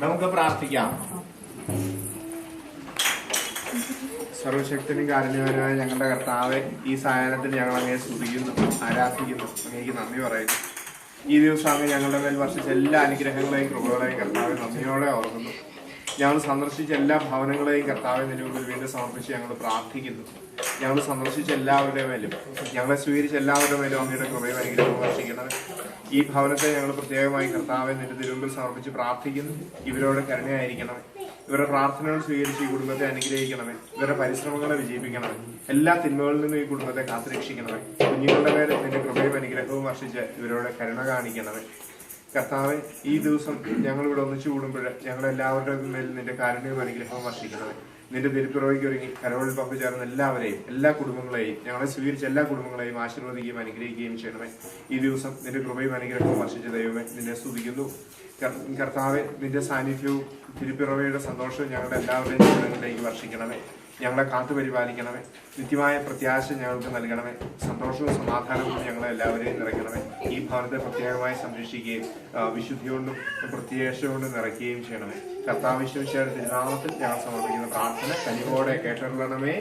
നമുക്ക് പ്രാർത്ഥിക്കാം. സർവശക്തനും കാരുണ്യവാനുമായ ഞങ്ങളുടെ കർത്താവെ, ഈ സായാഹ്നത്തിൽ ഞങ്ങൾ അങ്ങയെ സ്തുതിക്കുന്നു, ആരാധിക്കുന്നു, അങ്ങേക്ക് നന്ദി പറയുന്നു. ഈ ദിവസം അങ്ങ് ഞങ്ങളുടെ മേൽ വർഷിച്ച എല്ലാ അനുഗ്രഹങ്ങളെയും കൃപകളെയും കർത്താവെ നന്ദിയോടെ ഓർക്കുന്നു. ഞങ്ങൾ സന്ദർശിച്ച എല്ലാ ഭവനങ്ങളെയും കർത്താവെ നിന്റെ മുമ്പിൽ വീണ്ടും സമർപ്പിച്ച് ഞങ്ങൾ പ്രാർത്ഥിക്കുന്നു. ഞങ്ങൾ സന്ദർശിച്ച എല്ലാവരുടെ മേലും, ഞങ്ങളെ സ്വീകരിച്ച എല്ലാവരുടെ മേലും അങ്ങയുടെ കൃപയും അനുഗ്രഹവും വർഷിക്കണമേ. ഈ ഭവനത്തെ ഞങ്ങൾ പ്രത്യേകമായി കർത്താവെ നിന്റെ തിരുമുമ്പിൽ സമർപ്പിച്ച് പ്രാർത്ഥിക്കുന്നു. ഇവരോട് കരുണയായിരിക്കണമേ. ഇവരുടെ പ്രാർത്ഥനകൾ സ്വീകരിച്ച് ഈ കുടുംബത്തെ അനുഗ്രഹിക്കണമേ. ഇവരുടെ പരിശ്രമങ്ങളെ വിജയിപ്പിക്കണമേ. എല്ലാ തിന്മകളിൽ നിന്നും ഈ കുടുംബത്തെ കാത്തുരക്ഷിക്കണമേ. കുഞ്ഞുങ്ങളുടെ മേൽ നിന്റെ കൃപയും അനുഗ്രഹവും വർഷിച്ച് ഇവരോട് കരുണ കാണിക്കണമേ. കർത്താവെ, ഈ ദിവസം ഞങ്ങളിവിടെ ഒന്നിച്ചു കൂടുമ്പോൾ ഞങ്ങളെല്ലാവരുടെ മേൽ നിന്റെ കാരുണ്യവും അനുഗ്രഹവും വർഷിക്കണമേ. നിന്റെ തിരുപ്പിറവയ്ക്ക് ഒരുങ്ങി കരോളിൽ പങ്കുചേർന്ന എല്ലാവരെയും, എല്ലാ കുടുംബങ്ങളെയും, ഞങ്ങളെ സ്വീകരിച്ച എല്ലാ കുടുംബങ്ങളെയും ആശീർവദിക്കുകയും അനുഗ്രഹിക്കുകയും ചെയ്യണമേ. ഈ ദിവസം നിന്റെ കൃപയും അനുഗ്രഹവും വർഷിച്ച ദൈവമേ, നിന്നെ സ്തുതിക്കുന്നു. കർത്താവെ, നിന്റെ സാന്നിധ്യവും തിരുപ്പിറവയുടെ സന്തോഷവും ഞങ്ങളുടെ എല്ലാവരുടെയും ജീവിതങ്ങളിലേക്ക് വർഷിക്കണമേ. ഞങ്ങളെ കാത്തുപരിപാലിക്കണമേ. നിത്യമായ പ്രത്യാശ ഞങ്ങൾക്ക് നൽകണമേ. സന്തോഷവും സമാധാനവും ഞങ്ങളെ എല്ലാവരെയും നിറയ്ക്കണമേ. ഈ ഭവനത്തെ പ്രത്യേകമായി സംരക്ഷിക്കുകയും വിശുദ്ധി കൊണ്ടും പ്രത്യാശ കൊണ്ടും നിറയ്ക്കുകയും ചെയ്യണമേ. കർത്താവ് യേശുവിന്റെ തിരുനാമത്തിൽ ഞങ്ങൾ സമർപ്പിക്കുന്ന പ്രാർത്ഥന കനിവോടെ കേട്ടറിയണമേ.